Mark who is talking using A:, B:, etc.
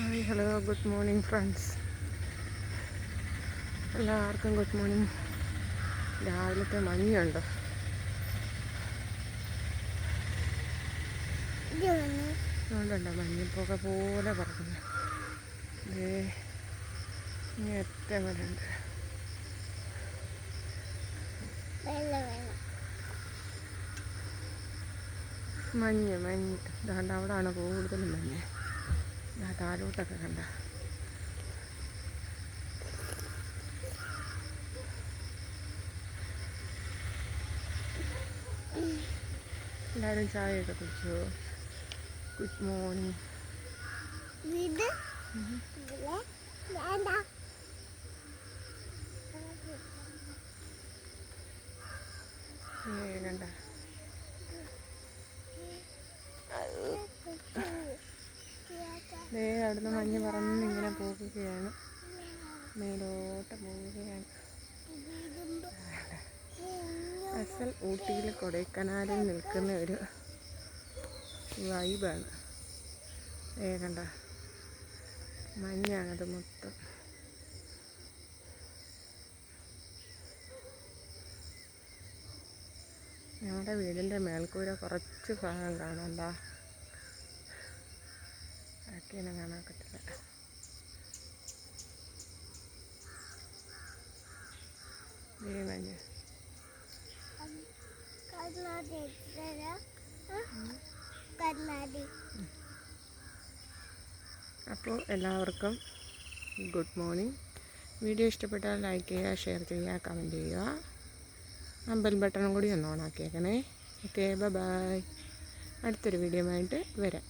A: Hi hello good morning friends, എല്ലാവർക്കും good morning. രാവിലത്തെ മഞ്ഞുണ്ട്. അതുകൊണ്ടുണ്ടോ മഞ്ഞിപ്പൊക്കെ പോലെ പറക്കുന്നു. ഏറ്റവും വലുണ്ട് മഞ്ഞ് ഇതാണ്ട് അവിടെയാണ് കൂടുതലും മഞ്ഞ്. താഴോട്ടൊക്കെ കണ്ട എല്ലാവരും ചായയൊക്കെ കുടിച്ചു. Good morning. കണ്ട അവിടുന്ന് മഞ്ഞ് പറന്നിങ്ങനെ പോകുകയാണ്, മേലോട്ട് പോവുകയാണ്. അസൽ ഊട്ടിയിൽ കൊടൈക്കനാലിൽ നിൽക്കുന്ന ഒരു വൈബാണ്. കണ്ട മഞ്ഞാണത് മൊത്തം. ഞങ്ങളുടെ വീടിൻ്റെ മേൽക്കൂര കുറച്ച് ഭാഗം കാണണ്ട, ബാക്കിയൊന്നും കാണാൻ പറ്റില്ല. മഞ്ഞ് അപ്പോൾ എല്ലാവർക്കും ഗുഡ് മോർണിംഗ്. വീഡിയോ ഇഷ്ടപ്പെട്ടാൽ ലൈക്ക് ചെയ്യുക, ഷെയർ ചെയ്യുക, കമൻറ്റ് ചെയ്യുക. ബെൽ ബട്ടണും കൂടി ഒന്ന് ഓണാക്കിയേക്കണേ. Okay, bye. അടുത്തൊരു വീഡിയോ ആയിട്ട് വരാം.